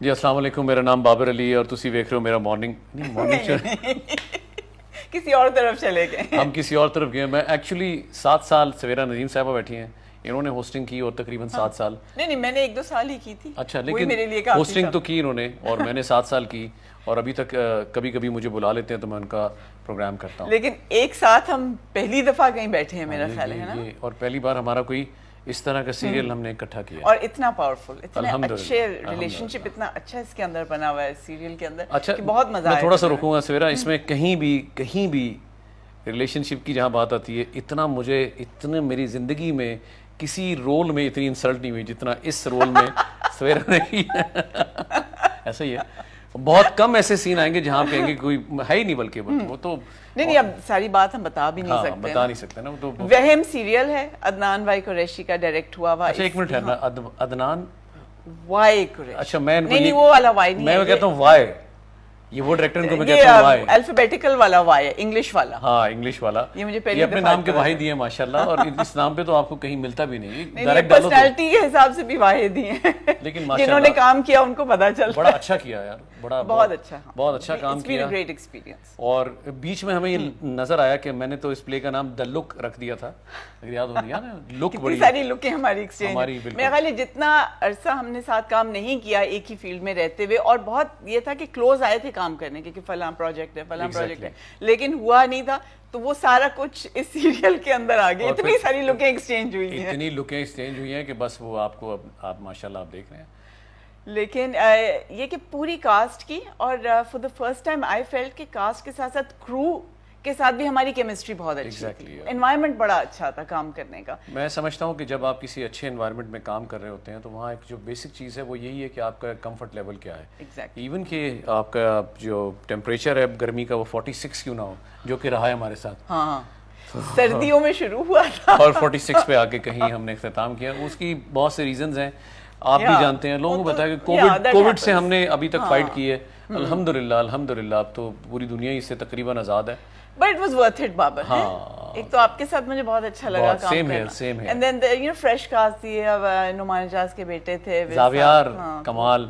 جی السلام علیکم، میرا نام بابر علی ہے اور تسی دیکھ رہے ہو میرا مارننگ کسی اور طرف چلے گئے ہم کسی اور طرف گئے. میں ایکچولی 7 سال سویرا نظیم صاحبہ بیٹھی ہیں, انہوں نے ہوسٹنگ کی اور تقریباً 7 سال. نہیں میں نے 1-2 سال ہی کی تھی. اچھا, لیکن ہوسٹنگ تو کی انہوں نے اور میں نے 7 سال کی, اور ابھی تک کبھی کبھی مجھے بلا لیتے ہیں تو میں ان کا پروگرام کرتا ہوں. لیکن ایک ساتھ ہم پہلی دفعہ کہیں بیٹھے ہیں میرا خیال ہے نا, اور پہلی بار ہمارا کوئی اس طرح کا سیریل ہم نے اکٹھا کیا, اور اتنا پاورفل, اتنے اچھے ریلیشن شپ اتنا اچھا اس کے اندر بنا ہوا ہے سیریل کے اندر. اچھا, بہت مزہ آیا. میں تھوڑا سا رکوں گا سویرا, اس میں کہیں بھی ریلیشن شپ کی جہاں بات آتی ہے, اتنے میری زندگی میں کسی رول میں اتنی انسلٹ نہیں ہوئی جتنا اس رول میں سویرا نے کی. ایسا ہی ہے, بہت کم ایسے سین آئیں گے جہاں آپ کہیں گے کوئی ہے ہی نہیں, بلکہ وہ تو نہیں اب ساری بات ہم بتا بھی نہیں سکتے نا. وہ تو وہم سیریل ہے, عدنان وائی قریشی کا ڈائریکٹ ہوا ہوا. اچھا ایک منٹ ٹھہرنا, عدنان وائی قریشی. اچھا میں نہیں وہ والا وائی نہیں, میں کہتا ہوں وائی, یہ وہ ڈائریکٹر کو میں کہتا ہوں وائی, الفابیٹیکل والا وائی ہے, انگلش والا. ہاں انگلش والا. یہ مجھے پہلے یہ اپنے نام کے واحد دیے ماشاءاللہ, اور اس نام پہ تو آپ کو کہیں ملتا بھی نہیں. ڈائریکٹ پرسنالٹی کے حساب سے بھی واحد ہی ہیں, لیکن جنہوں نے کام کیا ان کو پتا چلتا. بڑا اچھا کیا یار, بہت اچھا کام کیا. Great experience. اور بیچ میں ہمیں یہ نظر آیا کہ میں نے تو اس پلے کا نام دی لک رکھ دیا تھا, اگر یاد ہو گیا نا, لک بڑی ساری لکیں ہماری ایکسچینج. میرا خیال ہے جتنا عرصہ ہم نے ساتھ کام نہیں کیا ایک ہی فیلڈ میں رہتے ہوئے, اور بہت یہ تھا کہ کلوز آئے تھے کام کرنے کے کہ فلاں پروجیکٹ ہے, لیکن ہوا نہیں تھا, تو وہ سارا کچھ اس سیریل کے اندر آ گیا. اتنی ساری لکیں ایکسچینج ہوئی ہیں, اتنی لکیں ایکسچینج ہوئی ہیں کہ بس وہ آپ کو آپ ماشاءاللہ آپ دیکھ رہے ہیں. لیکن یہ کہ پوری کاسٹ کی, اور for the first time I felt کہ کاسٹ کے ساتھ ساتھ کرو کے ساتھ بھی ہماری کیمسٹری بہت اچھی تھی. انوائرمنٹ بڑا اچھا تھا کام کرنے کا. میں سمجھتا ہوں کہ جب آپ کسی اچھے انوائرمنٹ میں کام کر رہے ہوتے ہیں تو وہاں ایک جو بیسک چیز ہے وہ یہی ہے کہ آپ کا کمفرٹ لیول کیا ہے. ایون کہ آپ کا جو ٹیمپریچر ہے گرمی کا وہ 46 کیوں نہ ہو, جو کہ رہا ہے ہمارے ساتھ. ہاں سردیوں میں شروع ہوا تھا اور 46 پہ آ کے کہیں ہم نے اختتام کیا. اس کی بہت سے ریزنز ہیں, آپ بھی جانتے ہیں, لوگوں کو بتایا کہ کووڈ سے ہم نے ابھی تک فائٹ کی ہے. الحمدللہ اب تو پوری دنیا اس سے تقریباً آزاد ہے. But it was worth it, Babar. ایک تو آپ کے ساتھ مجھے بہت اچھا لگا کام کرنا. Same here. And then fresh cast تھی, نعمان اجاز کے بیٹے تھے, زاویار, کمال,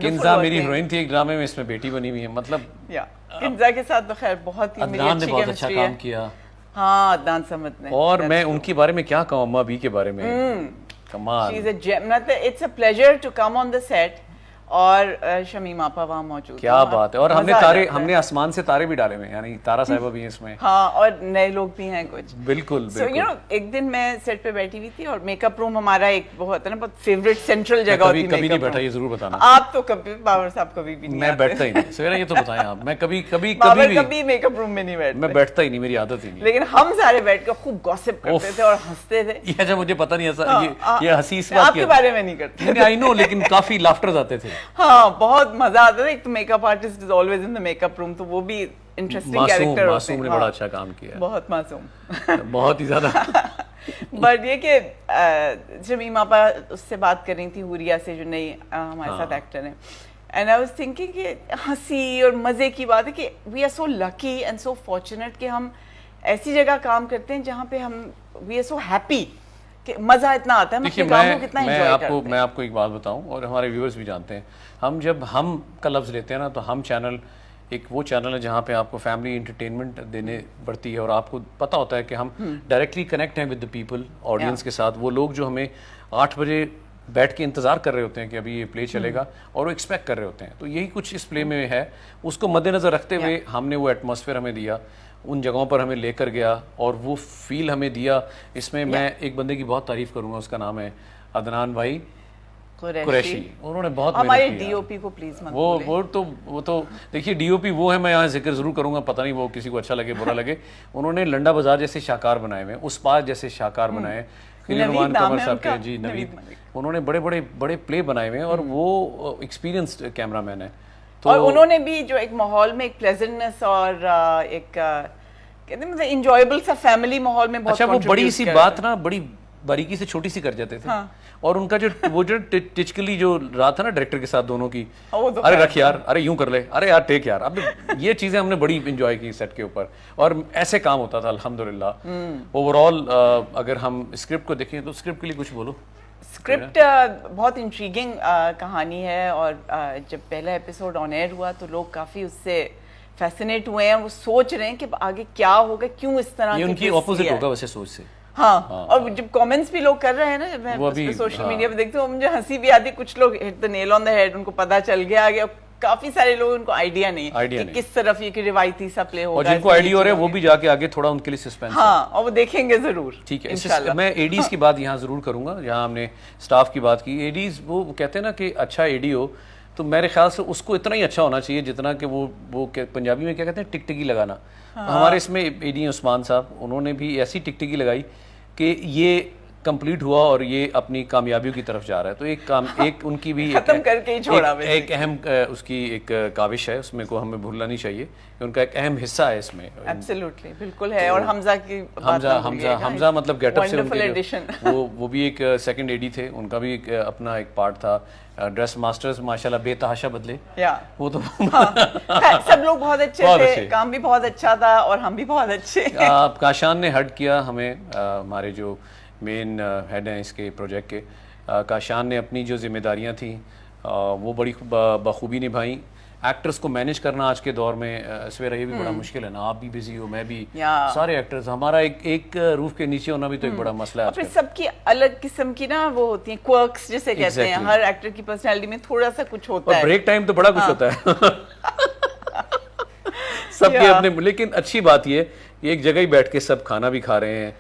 کنزا میری ہیروئن تھی ایک ڈرامے میں, اس میں بیٹی بنی ہوئی ہے. مطلب کنزا کے ساتھ تو خیر بہت ہی میری اچھی کیمسٹری ہے. کام کیا. ہاں عدنان سمت نے. اور میں ان کے بارے میں کیا کہوں, اما بی کے بارے میں کمال. She is a gem. It's a pleasure to come on the set. اور شمیم آپا وہاں موجود, کیا بات ہے. اور ہم نے آسمان سے تارے بھی ڈالے ہوئے ہیں, یعنی تارا صاحبہ بھی ہیں اس میں. ہاں, اور نئے لوگ بھی ہیں کچھ. بالکل. ایک دن میں سیٹ پہ بیٹھی ہوئی تھی, اور میک اپ روم ہمارا ایک بہت فیوریٹ سینٹرل جگہ ہوتی ہے. کبھی نہیں بیٹھا, یہ ضرور بتانا. آپ تو کبھی, باور صاحب کبھی بھی نہیں. میں بیٹھتا ہی نہیں سویرا, یہ تو بتائیں آپ. میں کبھی میک اپ روم میں نہیں بیٹھتا. میں بیٹھتا ہی نہیں, میری عادت ہی نہیں. لیکن ہم سارے بیٹھ کے خوب گوسپ کرتے تھے اور ہنستے تھے. یہ اچھا مجھے پتا نہیں ایسا, یہ ہنسی اس بات آپ کے بارے میں نہیں کرتے. آئی نو, لیکن کافی لافٹرز آتے تھے. ہاں بہت مزہ آتا تھا. ایک تو makeup artist is always in the makeup room, تو وہ بھی انٹرسٹنگ کیریکٹر ہوتے ہیں. معصوم نے بڑا اچھا کام کیا, بہت معصوم, بہت ہی زیادہ. بٹ یہ کہ شمیم آپا اس سے بات کر رہی تھی, حوریا سے, جو نئی ہمارے ساتھ ایکٹر ہیں. اینڈ آئی واز تھنکنگ کہ ہنسی اور مزے کی بات ہے کہ we are so lucky and so fortunate کہ ہم ایسی جگہ کام کرتے ہیں جہاں پہ ہم وی آر سو ہیپی کہ مزہ اتنا آتا ہے. میں آپ کو ایک بات بتاؤں, اور ہمارے ویورز بھی جانتے ہیں, ہم جب ہم کا لفظ لیتے ہیں نا, تو ہم چینل ایک وہ چینل ہے جہاں پہ آپ کو فیملی انٹرٹینمنٹ دینے پڑتی ہے, اور آپ کو پتہ ہوتا ہے کہ ہم ڈائریکٹلی کنیکٹ ہیں ود دا پیپل, آڈینس کے ساتھ. وہ لوگ جو ہمیں 8 بجے بیٹھ کے انتظار کر رہے ہوتے ہیں کہ ابھی یہ پلے چلے گا, اور وہ ایکسپیکٹ کر رہے ہوتے ہیں. تو یہی کچھ اس پلے میں ہے. اس کو مد نظر رکھتے ہوئے ہم نے وہ ایٹماسفیئر ہمیں دیا, ان جگہوں پر ہمیں لے کر گیا, اور وہ فیل ہمیں دیا. اس میں میں ایک بندے کی بہت تعریف کروں گا, اس کا نام ہے عدنان بھائی قریشی. انہوں نے بہت ہمارے ڈی او پی کو پلیز مت وہ تو دیکھیے, ڈی او پی وہ ہے, میں یہاں ذکر ضرور کروں گا, پتہ نہیں وہ کسی کو اچھا لگے برا لگے. انہوں نے لنڈا بازار جیسے شاہکار بنائے ہوئے, اس پاس جیسے شاہکار بنائے, نعمان قمر صاحب کے, جی نوید, انہوں نے بڑے پلے بنائے ہوئے ہیں, اور وہ ایکسپیرینسڈ کیمرہ مین ہے. اور انہوں نے بھی جو ایک ماحول میں ایک پلیزنٹنس اور ایک کہتے ہیں انجوائبل سا فیملی ماحول میں بہت. اچھا وہ بڑی سی بات نا بڑی باریکی سے چھوٹی سی کر جاتے تھے, اور ان کا جو ٹچکلی جو رات ہے نا ڈائریکٹر کے ساتھ دونوں کی, ارے رکھ یار, ارے یوں کر لے, ارے یار ٹیک یار. اب یہ چیزیں ہم نے بڑی انجوائے کی سیٹ کے اوپر, اور ایسے کام ہوتا تھا الحمدللہ. اوور آل اگر ہم اسکرپٹ کو دیکھیں تو اسکرپٹ کے لیے کچھ بولو. اسکرپٹ بہت انٹریگنگ کہانی ہے, اور جب پہلا ایپیسوڈ آن ایئر ہوا تو لوگ کافی اس سے فیسنیٹ ہوئے ہیں, وہ سوچ رہے ہیں کہ آگے کیا ہوگا, کیوں اس طرح یہ ان کی اپوزٹ ہوگا ویسے سوچ سے. ہاں, اور جب کامنٹس بھی لوگ کر رہے ہیں نا, جب میں سوشل میڈیا پہ دیکھتی ہوں مجھے ہنسی بھی آتی. کچھ لوگ ہٹ دا نیل آن دا ہیڈ, ان کو پتا چل گیا آگے. کافی سارے لوگ ان کو آئیڈیا نہیں کہ کس طرف یہ کہ روایتی سا پلے ہوگا, اور جن کو آئیڈیا ہو رہا ہے وہ بھی جا کے آگے تھوڑا ان کے لیے سسپینس. ہاں, اور وہ دیکھیں گے ضرور. ٹھیک ہے, میں ایڈیز کی بات یہاں ضرور کروں گا. جہاں ہم نے اسٹاف کی بات کی, ایڈیز وہ کہتے ہیں نا کہ اچھا ایڈی ہو تو میرے خیال سے اس کو اتنا ہی اچھا ہونا چاہیے جتنا کہ وہ پنجابی میں کیا کہتے ہیں ٹکٹکی لگانا. ہمارے اس میں ایڈی عثمان صاحب, انہوں نے بھی ایسی ٹکٹکی لگائی کہ یہ کمپلیٹ ہوا اور یہ اپنی کامیابیوں کی طرف جا رہا ہے. تو ایک ان کی بھی ختم کر کے ہی چھوڑا, ایک اہم اس کی ایک کاوش ہے, اس میں کو ہمیں بھولنا نہیں چاہیے کہ ان کا ایک اہم حصہ ہے اس میں. ایبسلیوٹلی, بالکل ہے. اور حمزہ کی حمزہ مطلب گیٹ اپ سے وہ بھی ایک سیکنڈ ایڈی تھے, ان کا بھی ایک اپنا ایک پارٹ تھا. ڈریس ماسٹرز ماشاءاللہ بے تحاشا بدلے, وہ تو سب لوگ بہت اچھے تھے, کام بھی بہت اچھا تھا اور ہم بھی بہت اچھے. کاشان نے ہٹ کیا ہمیں, ہمارے جو مین ہیڈ ہیں اس کے پروجیکٹ کے, کاشان نے اپنی جو ذمہ داریاں تھیں وہ بڑی بخوبی نبھائیں. ایکٹرز کو مینیج کرنا آج کے دور میں سویرا یہ بھی بڑا مشکل ہے نا, آپ بھی بزی ہو, میں بھی, سارے ایکٹرز, ہمارا ایک روف کے نیچے ہونا بھی تو ایک بڑا مسئلہ ہے. پھر سب کی الگ قسم کی نا وہ ہوتی ہیں کوئرکس جسے کہتے ہیں, ہر ایکٹر کی پرسنالٹی میں تھوڑا سا کچھ ہوتا ہے. بریک ٹائم تو بڑا کچھ ہوتا ہے سب کے اپنے. لیکن اچھی بات یہ ایک جگہ ہی بیٹھ کے سب کھانا بھی کھا رہے ہیں,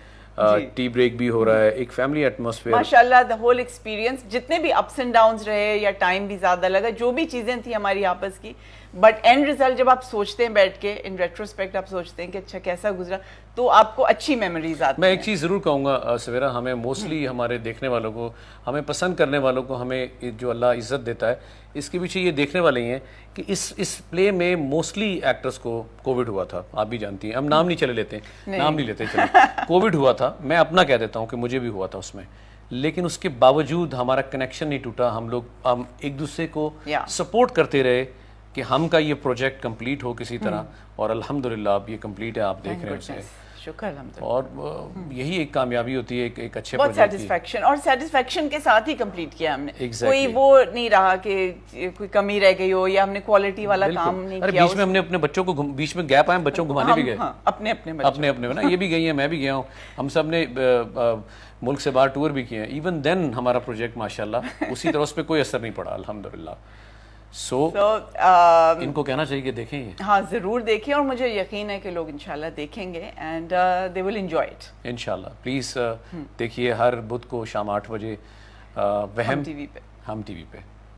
ٹی بریک بھی ہو رہا ہے, ایک فیملی ایٹماسفیئر. ماشاءاللہ دا ہول ایکسپیرینس, جتنے بھی اپس اینڈ ڈاؤنز رہے یا ٹائم بھی زیادہ لگا, جو بھی چیزیں تھیں ہماری آپس کی, بٹ اینڈ ریزلٹ جب آپ سوچتے ہیں بیٹھ کے ان ریٹروسپیکٹ, آپ سوچتے ہیں کہ اچھا کیسا گزرا, تو آپ کو اچھی میموریز آتی ہیں. میں ایک چیز ضرور کہوں گا سویرا, ہمیں موسٹلی ہمارے دیکھنے والوں کو, ہمیں پسند کرنے والوں کو, ہمیں جو اللہ عزت دیتا ہے اس کے پیچھے یہ دیکھنے والے ہی ہیں کہ اس پلے میں موسٹلی ایکٹرز کو کووڈ ہوا تھا. آپ بھی جانتی ہیں, ہم نام نہیں چلے لیتے, نام نہیں لیتے, چلے کووڈ ہوا تھا. میں اپنا کہہ دیتا ہوں کہ مجھے بھی ہوا تھا اس میں, لیکن اس کے باوجود ہمارا کنیکشن نہیں ٹوٹا. ہم ایک دوسرے کو سپورٹ کرتے رہے کہ ہم کا یہ پروجیکٹ کمپلیٹ ہو کسی طرح, اور الحمدللہ اب یہ کمپلیٹ ہے, آپ دیکھ رہے ہیں اسے. شکر الحمدللہ. اور یہی ایک کامیابی ہوتی ہے ایک اچھے بہت پروجیکٹ کی. سیٹسفیکشن, اور سیٹسفیکشن کے ساتھ ہی کمپلیٹ کیا ہم نے. کوئی وہ نہیں رہا کہ کوئی کمی رہ گئی ہو یا ہم نے کوالٹی والا کام نہیں کیا. بیچ میں ہم نے اپنے بچوں کو, بیچ میں گیپ آئے, بچوں کو گھمانے بھی گئے, اپنے اپنے نا, یہ بھی گئی ہیں, میں بھی گیا ہوں, ہم سب نے ملک سے باہر ٹور بھی کیے ہیں. ایون دین ہمارا پروجیکٹ ماشاءاللہ اسی طرح اس پہ کوئی اثر نہیں پڑا الحمدللہ. سو ان کو کہنا چاہیے کہ دیکھیں یہ. ہاں ضرور دیکھیں, اور مجھے یقین ہے کہ لوگ انشاءاللہ دیکھیں گے and they will enjoy it. انشاءاللہ پلیز دیکھیے ہر بدھ کو شام 8 بجے وہم ٹی وی پہ. ہم ٹی وی پہ.